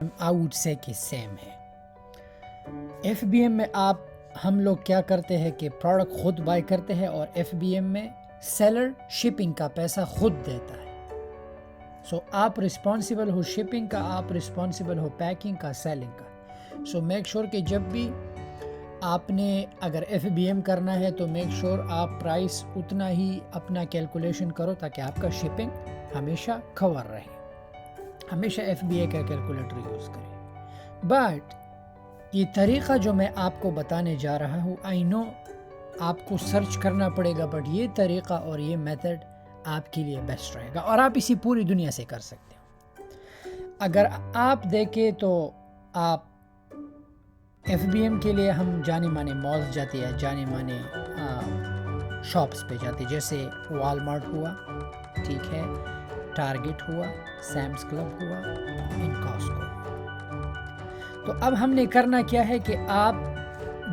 I would say کہ same ہے. F B M میں ہم لوگ کیا کرتے ہیں کہ پروڈکٹ خود بائی کرتے ہیں اور ایف بی ایم میں سیلر شپنگ کا پیسہ خود دیتا ہے. سو آپ رسپانسیبل ہو شپنگ کا, آپ رسپانسیبل ہو پیکنگ کا, سیلنگ کا. سو میک شور کہ جب بھی آپ نے اگر ایف بی ایم کرنا ہے تو میک شور آپ پرائس اتنا ہی اپنا کیلکولیشن کرو تاکہ آپ کا شپنگ ہمیشہ کور رہے. ہمیشہ ایف بی اے کا کیلکولیٹر یوز کریں. بٹ یہ طریقہ جو میں آپ کو بتانے جا رہا ہوں, آئی نو آپ کو سرچ کرنا پڑے گا, بٹ یہ طریقہ اور یہ میتھڈ آپ کے لیے بیسٹ رہے گا اور آپ اسی پوری دنیا سے کر سکتے ہو. اگر آپ دیکھیں تو آپ ایف بی ایم کے لیے ہم جانے مانے مالز جاتے ہیں, جانے مانے شاپس پہ جاتے, جیسے وال مارٹ ہوا, ٹھیک ہے, ٹارگٹ ہوا, سیمس کلب ہوا, ان کاسکو. تو اب ہم نے کرنا کیا ہے کہ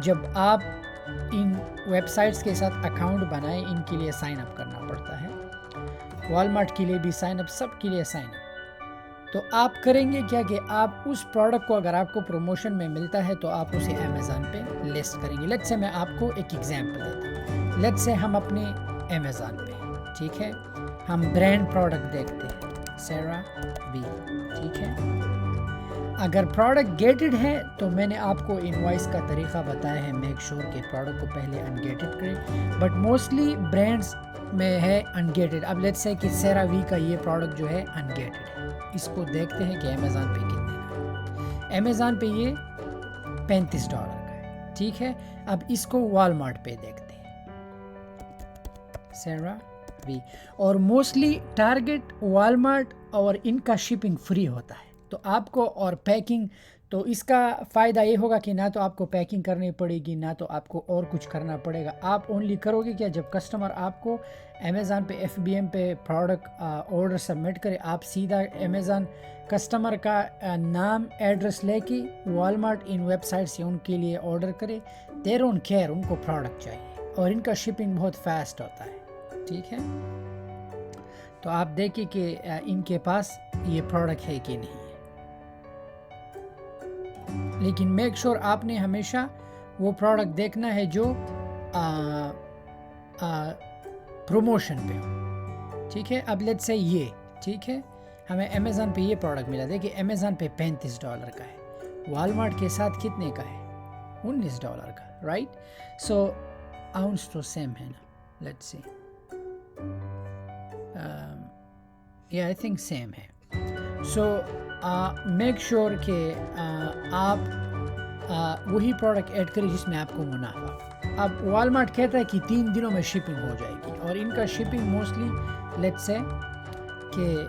جب آپ ان ویب سائٹس کے ساتھ اکاؤنٹ بنائیں, ان کے لیے سائن اپ کرنا پڑتا ہے. وال مارٹ کے لیے بھی سائن اپ, سب کے لیے سائن اپ. تو آپ کریں گے کیا کہ آپ اس پروڈکٹ کو اگر آپ کو پروموشن میں ملتا ہے تو آپ اسے امیزون پہ لسٹ کریں گے. لیٹس سے میں آپ کو ایک ایگزامپل دیتا ہوں. لیٹس سے ہم اپنے امیزون پہ, ٹھیک ہے, ہم برانڈ پروڈکٹ دیکھتے ہیں, سیرا بی, ٹھیک ہے. اگر پروڈکٹ گیٹڈ ہے تو میں نے آپ کو انوائس کا طریقہ بتایا ہے, میک شور کہ پروڈکٹ کو پہلے انگیٹڈ کریں. بٹ موسٹلی برانڈس میں ہے انگیٹڈ. اب لیٹس سے کہ سیرا وی کا یہ پروڈکٹ جو ہے انگیٹڈ ہے, اس کو دیکھتے ہیں کہ امیزون پہ کتنے کا ہے. امیزون پہ یہ $35 کا ہے, ٹھیک ہے. اب اس کو وال مارٹ پہ دیکھتے ہیں, سیرا وی. اور موسٹلی ٹارگٹ, وال مارٹ اور ان کا شپنگ فری ہوتا ہے. تو آپ کو اور پیکنگ, تو اس کا فائدہ یہ ہوگا کہ نہ تو آپ کو پیکنگ کرنی پڑے گی, نہ تو آپ کو اور کچھ کرنا پڑے گا. آپ اونلی کرو گے کیا, جب کسٹمر آپ کو امیزون پہ ایف بی ایم پہ پروڈکٹ آرڈر سبمٹ کرے, آپ سیدھا امیزون کسٹمر کا نام ایڈریس لے کے وال مارٹ ان ویب سائٹ سے ان کے لیے آرڈر کرے. دے ڈونٹ کیئر, ان کو پروڈکٹ چاہیے, اور ان کا شپنگ بہت فاسٹ ہوتا ہے, ٹھیک ہے. تو آپ دیکھیں کہ ان کے پاس یہ پروڈکٹ ہے کہ نہیں. لیکن میک شور آپ نے ہمیشہ وہ پروڈکٹ دیکھنا ہے جو پروموشن پہ ہو, ٹھیک ہے. اب لیٹس سے یہ, ٹھیک ہے, ہمیں امیزون پہ یہ پروڈکٹ ملا. دیکھیں امیزون پہ $35 کا ہے, وال مارٹ کے ساتھ کتنے کا ہے, $19 کا, رائٹ. سو اؤنس تو سیم ہے نا, let's see, I think same ہے. سو میک شور کہ آپ وہی پروڈکٹ ایڈ کریں جس میں آپ کو منافع. اب وال مارٹ کہتا ہے کہ 3 دنوں میں شپنگ ہو جائے گی, اور ان کا شپنگ موسٹلی لیٹس سے کہ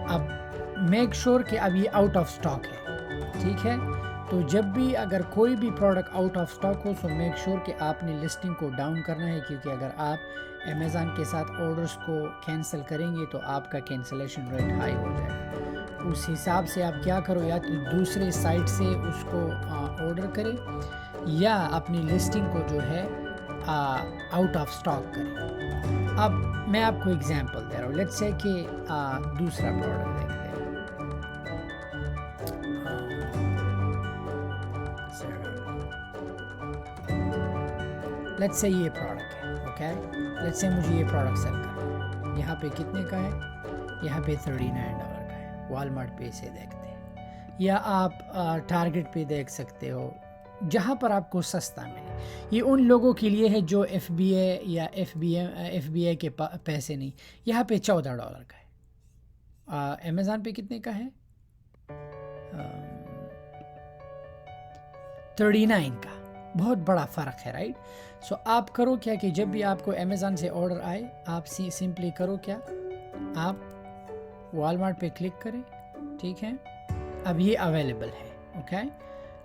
اب میک شور کہ اب یہ آؤٹ آف سٹاک ہے, ٹھیک ہے. تو جب بھی اگر کوئی بھی product out of stock who, so make sure کہ آپ نے لسٹنگ کو ڈاؤن کرنا ہے, کیونکہ اگر آپ امیزون کے ساتھ آرڈرز کو کینسل کریں گے تو آپ کا کینسلیشن ریٹ ہائی ہو جائے گا. اس حساب سے آپ کیا کرو, یا تو دوسرے سائٹ سے اس کو آرڈر کریں, یا اپنی لسٹنگ کو جو ہے آؤٹ آف سٹاک کریں. اب میں آپ کو ایگزامپل دے رہا ہوں. لیٹس سے کہ دوسرا پروڈکٹ دیکھتے ہیں, لیٹس سے یہ پروڈکٹ ہے, اوکے. لیٹس سے مجھے یہ پروڈکٹ سیل کرنا ہے. یہاں پہ کتنے کا ہے, یہاں پہ $39 کا ہے. وال مارٹ پہ اسے دیکھتے ہیں, یا آپ ٹارگٹ پہ دیکھ سکتے ہو, جہاں پر آپ کو سستا ملے. یہ ان لوگوں کے لیے ہے جو ایف بی اے یا ایف بی اے کے پیسے نہیں. یہاں پہ $14 کا ہے. امیزون پہ کتنے کا ہے, 39 کا. بہت بڑا فرق ہے, رائٹ. سو آپ کرو کیا کہ جب بھی آپ کو امیزون سے آرڈر آئے, آپ سمپلی کرو کیا, آپ وال مارٹ پہ کلک کریں, ٹھیک ہے. اب یہ اویلیبل ہے, اوکے.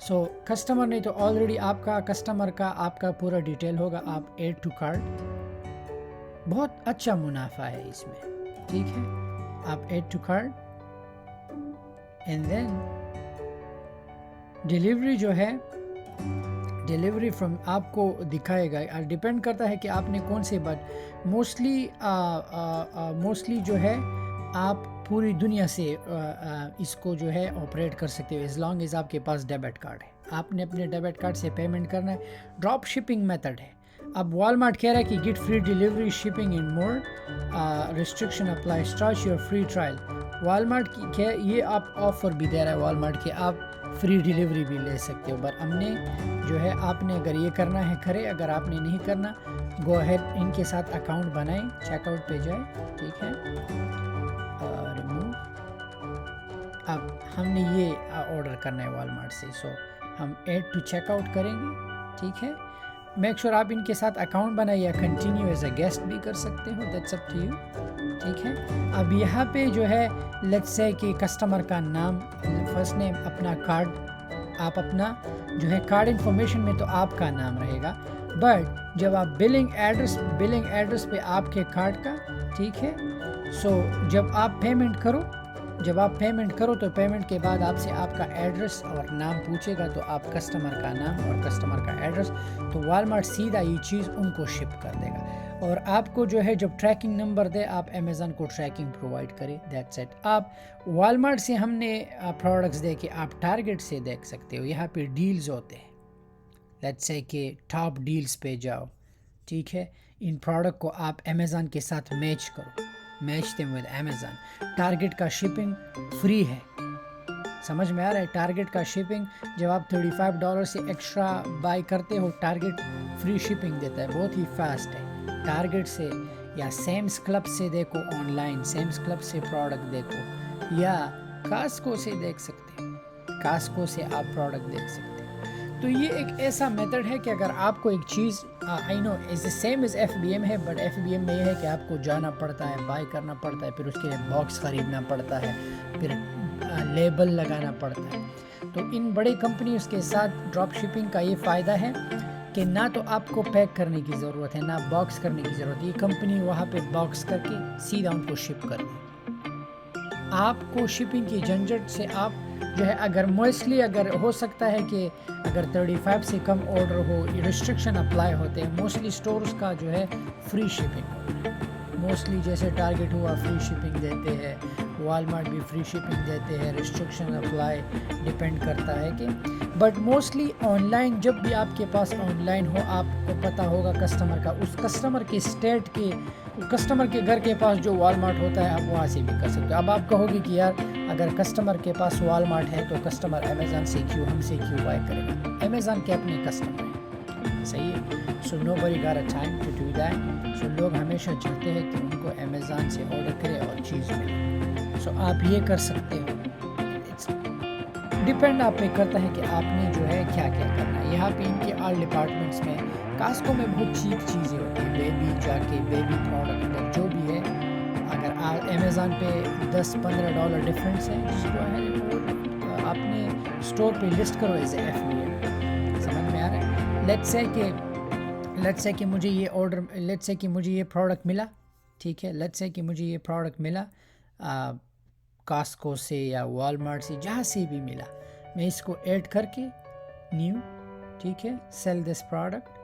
سو کسٹمر نے تو آلریڈی آپ کا کسٹمر کا آپ کا پورا ڈیٹیل ہوگا, آپ ایڈ ٹو کارٹ, بہت اچھا منافع ہے اس میں, ٹھیک ہے. آپ add to cart, and then delivery جو ہے, ڈیلیوری فرام آپ کو دکھائے گا. ڈپینڈ کرتا ہے کہ آپ نے کون سے, بٹ موسٹلی جو ہے آپ پوری دنیا سے اس کو جو ہے آپریٹ کر سکتے ہو ایز لانگ ایز آپ کے پاس ڈیبٹ کارڈ ہے. آپ نے اپنے ڈیبٹ کارڈ سے پیمنٹ کرنا ہے. ڈراپ شپنگ میتھڈ ہے. اب والمارٹ کہہ رہا ہے کہ get free delivery shipping and more restriction apply start your free trial. Walmart کی یہ آپ آفر بھی دے رہا ہے والمارٹ کہ آپ فری ڈیلیوری بھی لے سکتے ہو. بٹ ہم نے جو ہے آپ نے اگر یہ کرنا ہے کرے, اگر آپ نے نہیں کرنا گو ہیڈ ان کے ساتھ اکاؤنٹ بنائیں, چیک آؤٹ پہ جائیں. ٹھیک ہے, ریموو. اب ہم نے یہ آرڈر کرنا ہے والمارٹ سے, سو ہم ایڈ ٹو چیک آؤٹ کریں گے. ٹھیک ہے, میک شور آپ ان کے ساتھ اکاؤنٹ بنائیں یا کنٹینیو ایز اے گیسٹ بھی کر سکتے ہو, دیٹس اپ ٹو یو. ٹھیک ہے, اب یہاں پہ جو ہے لیٹس سے کہ کسٹمر کا نام, فرسٹ نیم, اپنا کارڈ, آپ اپنا جو ہے کارڈ انفارمیشن میں تو آپ کا نام رہے گا, بٹ جب آپ بلنگ ایڈریس پہ آپ کے کارڈ کا. ٹھیک ہے, سو جب آپ پیمنٹ کرو تو پیمنٹ کے بعد آپ سے آپ کا ایڈریس اور نام پوچھے گا, تو آپ کسٹمر کا نام اور کسٹمر کا ایڈریس, تو والمارٹ سیدھا یہ چیز ان کو شپ کر دے گا. اور آپ کو جو ہے جب ٹریکنگ نمبر دے آپ امیزون کو ٹریکنگ پرووائڈ کرے, دیٹس اٹ. آپ والمارٹ سے ہم نے پروڈکٹس دیکھے, آپ ٹارگیٹ سے دیکھ سکتے ہو, یہاں پہ ڈیلز ہوتے ہیں. لیٹس سے کہ ٹاپ ڈیلز پہ جاؤ. ٹھیک ہے, ان پروڈکٹ کو آپ امیزون کے ساتھ میچ کرو, match them with Amazon. Target کا شپنگ فری ہے, سمجھ میں آ رہا ہے. ٹارگیٹ کا شپنگ جب آپ $35 سے ایکسٹرا بائی کرتے ہو, ٹارگیٹ فری شپنگ دیتا ہے, بہت ہی فاسٹ ہے. ٹارگیٹ سے یا سیمس کلب سے دیکھو آن لائن, سیمس کلب سے پروڈکٹ دیکھو, یا کاسکو سے دیکھ سکتے ہیں, کاسکو سے آپ پروڈکٹ دیکھ سکتے ہیں. تو یہ ایک ایسا میتھڈ ہے کہ اگر آپ کو ایک چیز آئی نو از دا سیم ایز FBM ہے, بٹ FBM میں یہ ہے کہ آپ کو جانا پڑتا ہے, بائی کرنا پڑتا ہے, پھر اس کے باکس خریدنا پڑتا ہے, پھر لیبل لگانا پڑتا ہے. تو ان بڑے کمپنیز کے ساتھ ڈراپ شپنگ کا یہ فائدہ ہے کہ نہ تو آپ کو پیک کرنے کی ضرورت ہے, نہ باکس کرنے کی ضرورت ہے. یہ کمپنی وہاں پہ باکس کر کے سیدھا ان کو شپ کر دے. آپ کو شپنگ کی جھنجھٹ سے آپ جو ہے اگر موسٹلی اگر ہو سکتا ہے کہ اگر 35 سے کم آرڈر ہو, ریسٹرکشن اپلائی ہوتے ہیں. موسٹلی سٹورز کا جو ہے فری شپنگ ہوتا ہے, موسٹلی جیسے ٹارگیٹ ہوا فری شپنگ دیتے ہیں, والمارٹ بھی فری شپنگ دیتے ہیں, ریسٹرکشن اپلائی ڈیپینڈ کرتا ہے کہ. بٹ موسٹلی آن لائن جب بھی آپ کے پاس آن لائن ہو, آپ کو پتہ ہوگا کسٹمر کا, اس کسٹمر کے اسٹیٹ کے, کسٹمر کے گھر کے پاس جو والمارٹ ہوتا ہے آپ وہاں سے بھی کر سکتے ہو. اب آپ کہو گے کہ یار اگر کسٹمر کے پاس والمارٹ ہے تو کسٹمر امیزون سے کیوں, ہم سے کیوں بائی کرے گا؟ امیزون کے اپنے کسٹمر ہیں, صحیح ہے. So nobody got a time to do that. So لوگ ہمیشہ چاہتے ہیں کہ ان کو امیزون سے آرڈر کرے اور چیز ملے. سو آپ یہ کر سکتے ہو, ڈپینڈ آپ پہ کرتا ہے کہ آپ نے جو ہے کیا کیا کرنا ہے. یہاں پہ ان کے آل ڈپارٹمنٹس میں کاسکو میں بہت چیپ چیزیں ہوتی ہیں, بیبی جا کے بیبی پروڈکٹ جو بھی ہے, اگر امیزون پہ $10-15 ڈفرینس ہے, جس کو ہے آپ نے اسٹور پہ لسٹ کرو ایز اے FBM. سمجھ میں آ رہا ہے. لیٹس سے کہ مجھے یہ آرڈر, لیٹس سے کہ مجھے یہ پروڈکٹ ملا. ٹھیک ہے, لیٹس سے کہ مجھے یہ پروڈکٹ ملا کاسکو سے یا والمارٹ سے, جہاں سے بھی ملا, میں اس کو ایڈ کر کے نیو. ٹھیک ہے, سیل دس پروڈکٹ.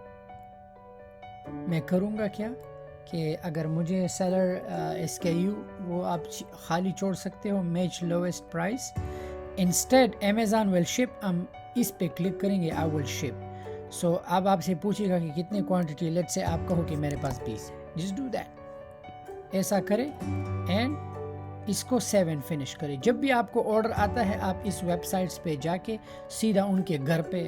میں کروں گا کیا کہ اگر مجھے سیلر SKU وہ آپ خالی چھوڑ سکتے ہو, match lowest price. Instead Amazon will ship, ہم اس پہ کلک کریں گے, آئی ول شپ. سو اب آپ سے پوچھے گا کہ کتنے کوانٹٹی, لیٹ سے آپ کہو کہ میرے پاس 20 ہے, جسٹ ڈو دیٹ. ایسا کرے اینڈ اس کو سیو اینڈ فنش کرے. جب بھی آپ کو آرڈر آتا ہے آپ اس ویب سائٹس پہ جا کے سیدھا ان کے گھر پہ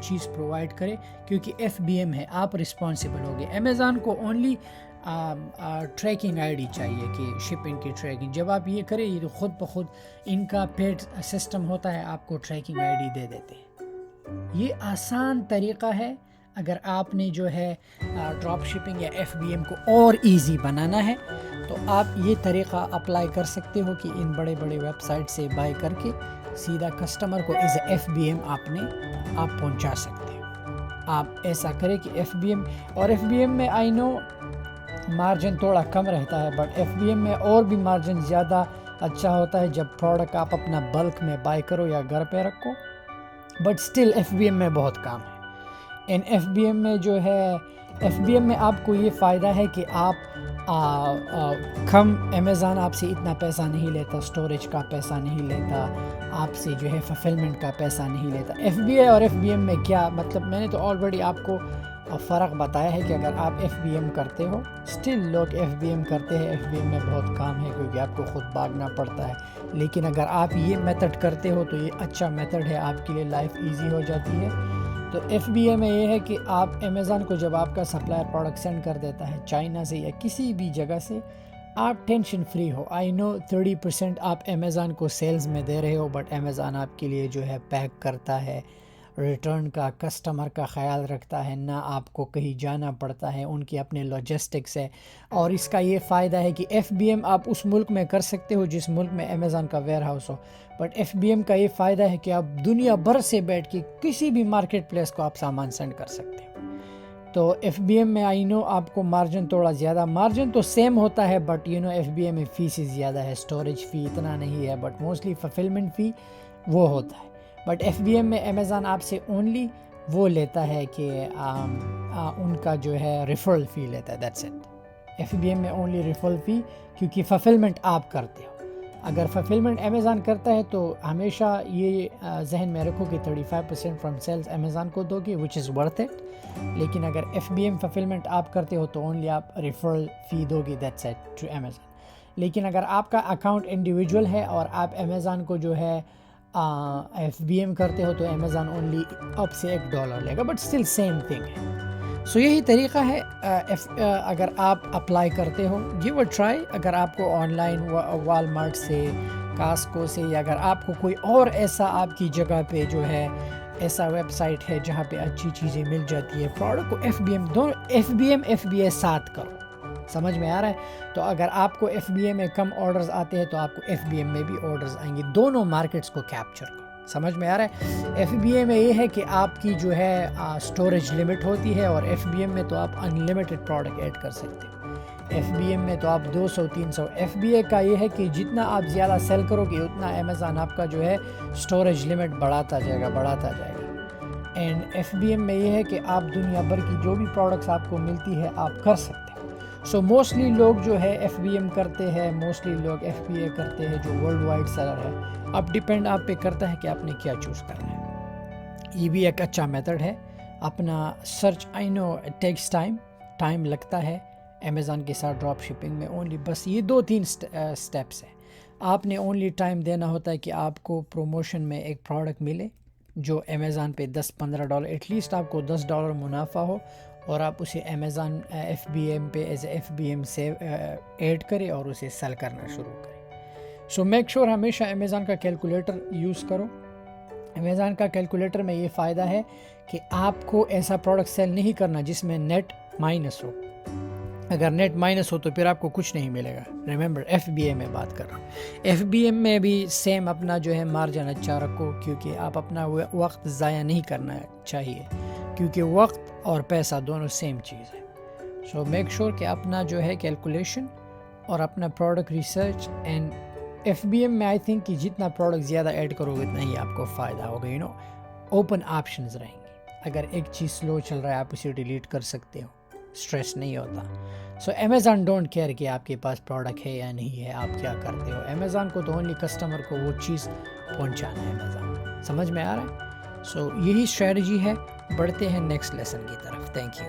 چیز پرووائڈ کرے, کیونکہ FBM ہے, آپ رسپانسبل ہوگے. امیزون کو اونلی ٹریکنگ ID چاہیے کہ شپنگ کی ٹریکنگ. جب آپ یہ کریں یہ خود بخود ان کا پیڈ سسٹم ہوتا ہے, آپ کو ٹریکنگ ID دے دیتے ہیں. یہ آسان طریقہ ہے. اگر آپ نے جو ہے ڈراپ شپنگ یا FBM کو اور ایزی بنانا ہے تو آپ یہ طریقہ اپلائی کر سکتے ہو کہ ان بڑے بڑے ویب سائٹ سے بائی کر کے سیدھا کسٹمر کو ایز اے FBM آپ پہنچا سکتے ہو. آپ ایسا کریں کہ FBM میں آئی نو مارجن تھوڑا کم رہتا ہے, بٹ FBM میں اور بھی مارجن زیادہ اچھا ہوتا ہے جب پروڈکٹ آپ اپنا بلک میں بائی کرو یا گھر پہ رکھو. بٹ سٹل FBM میں بہت کام ہے. FBM میں جو ہے FBM میں آپ کو یہ فائدہ ہے کہ آپ کم امیزون آپ سے اتنا پیسہ نہیں لیتا، اسٹوریج کا پیسہ نہیں لیتا، آپ سے جو ہے فلفلمنٹ کا پیسہ نہیں لیتا۔ ایف بی اے اور ایف بی ایم میں کیا مطلب، میں نے تو آلریڈی آپ کو فرق بتایا ہے کہ اگر آپ ایف بی ایم کرتے ہو، اسٹل لوگ ایف بی ایم کرتے ہیں، ایف بی ایم میں بہت کام ہے کیونکہ آپ کو خود بھاگنا پڑتا ہے، لیکن اگر آپ یہ میتھڈ کرتے ہو تو یہ اچھا میتھڈ ہے، آپ کے لیے لائف ایزی ہو جاتی ہے۔ تو ایف بی اے میں یہ ہے کہ آپ امیزون کو جب آپ کا سپلائر پروڈکٹ سینڈ کر دیتا ہے چائنا سے یا کسی بھی جگہ سے، آپ ٹینشن فری ہو۔ آئی نو 30% آپ امیزون کو سیلز میں دے رہے ہو، بٹ امیزون آپ کے لیے جو ہے پیک کرتا ہے، ریٹرن کا، کسٹمر کا خیال رکھتا ہے، نہ آپ کو کہیں جانا پڑتا ہے، ان کی اپنے لاجسٹکس ہے۔ اور اس کا یہ فائدہ ہے کہ ایف بی ایم آپ اس ملک میں کر سکتے ہو جس ملک میں امیزون کا ویئر ہاؤس ہو، بٹ ایف بی ایم کا یہ فائدہ ہے کہ آپ دنیا بھر سے بیٹھ کے کسی بھی مارکیٹ پلیس کو آپ سامان سینڈ کر سکتے ہو۔ تو ایف بی ایم میں آئی نو آپ کو مارجن تھوڑا زیادہ، مارجن تو سیم ہوتا ہے، but you know F B M میں فیس زیادہ ہے، اسٹوریج فی اتنا نہیں ہے، بٹ موسٹلی فلفلمنٹ فی وہ ہوتا ہے۔ بٹ ایف بی ایم میں امیزون آپ سے اونلی وہ لیتا ہے کہ ان کا جو ہے ریفرل فی لیتا ہے، that's it. F B M میں اونلی ریفرل فی، کیونکہ فلفلمنٹ آپ کرتے ہو۔ اگر فلفلمنٹ امیزون کرتا ہے تو ہمیشہ یہ ذہن میں رکھو کہ 35% فرام سیلز امیزون کو دو گے، وچ از ورتھ اٹ۔ لیکن اگر ایف بی ایم فلفلمنٹ آپ کرتے ہو تو اونلی آپ ریفرل فی دو گے، دیٹس اٹ، ٹو امیزون۔ لیکن اگر آپ کا اکاؤنٹ انڈیویجول ہے اور آپ امیزون کو جو ہے ایف بی ایم کرتے ہو تو امیزون اونلی آپ سے $1 لے گا، بٹ اسٹل سیم تھنگ ہے۔ سو یہی طریقہ ہے اگر آپ اپلائی کرتے ہو، گیو اے ٹرائی۔ اگر آپ کو آن لائن والمارٹ سے، کاسکو سے، یا اگر آپ کو کوئی اور ایسا آپ کی جگہ پہ جو ہے ایسا ویب سائٹ ہے جہاں پہ اچھی چیزیں مل جاتی ہے پروڈکٹ کو، ایف بی ایم دو، F B M F B A ساتھ کرو، سمجھ میں آ رہا ہے؟ تو اگر آپ کو ایف بی اے میں کم آرڈرز آتے ہیں تو آپ کو ایف بی ایم میں بھی آرڈرز آئیں گے، دونوں مارکیٹس کو کیپچر کرو، سمجھ میں آ رہا ہے؟ ایف بی اے میں یہ ہے کہ آپ کی جو ہے اسٹوریج لمٹ ہوتی ہے، اور ایف بی ایم میں تو آپ انلمیٹڈ پروڈکٹ ایڈ کر سکتے ہو۔ ایف بی ایم میں تو آپ 200-300، ایف بی اے کا یہ ہے کہ جتنا آپ زیادہ سیل کرو گے اتنا امیزون آپ کا جو ہے اسٹوریج لمٹ بڑھاتا جائے گا۔ اینڈ ایف بی ایم میں یہ ہے کہ آپ دنیا بھر کی جو بھی پروڈکٹس آپ کو ملتی ہے آپ کر سکتے ہیں۔ سو موسٹلی لوگ جو ہے ایف بی ایم کرتے ہیں، موسٹلی لوگ ایف بی اے کرتے ہیں جو ورلڈ وائڈ سیلر ہے۔ اب ڈپینڈ آپ پہ کرتا ہے کہ آپ نے کیا چوز کرنا ہے۔ یہ بھی ایک اچھا میتھڈ ہے اپنا search. I know it takes time لگتا ہے امیزون کے ساتھ ڈراپ شپنگ میں، اونلی بس یہ 2-3 سٹیپس ہیں۔ آپ نے اونلی ٹائم دینا ہوتا ہے کہ آپ کو پروموشن میں ایک پروڈکٹ ملے جو امیزون پہ $10-15، ایٹ لیسٹ آپ کو $10 منافع ہو، اور آپ اسے امیزون ایف بی ایم پہ as a F B M سے ایڈ کرے اور اسے سیل کرنا شروع کرے۔ سو میک شور ہمیشہ امیزون کا کیلکولیٹر یوز کرو۔ امیزون کا کیلکولیٹر میں یہ فائدہ ہے کہ آپ کو ایسا پروڈکٹ سیل نہیں کرنا جس میں نیٹ مائنس ہو۔ اگر نیٹ مائنس ہو تو پھر آپ کو کچھ نہیں ملے گا۔ ریممبر ایف بی اے میں بات کر رہا ہوں۔ ایف بی ایم میں بھی سیم اپنا جو ہے مارجن اچھا رکھو، کیونکہ آپ اپنا وقت ضائع نہیں کرنا چاہیے، کیونکہ وقت اور پیسہ دونوں سیم چیز ہے۔ سو میک شور کہ اپنا جو ہے کیلکولیشن اور اپنا product research, and F B M میں آئی تھنک کہ جتنا پروڈکٹ زیادہ ایڈ کرو گے اتنا ہی آپ کو فائدہ ہوگا، یو نو اوپن آپشنز رہیں گے۔ اگر ایک چیز سلو چل رہا ہے آپ اسے ڈیلیٹ کر سکتے ہو، اسٹریس نہیں ہوتا۔ سو امیزون ڈونٹ کیئر کہ آپ کے پاس پروڈکٹ ہے یا نہیں ہے، آپ کیا کرتے ہو۔ امیزون کو تو اونلی کسٹمر کو وہ چیز پہنچانا ہے۔ امیزون سمجھ میں آ رہا ہے؟ سو یہی اسٹریٹجی ہے۔ بڑھتے ہیں نیکسٹ لیسن کی طرف۔ Thank you.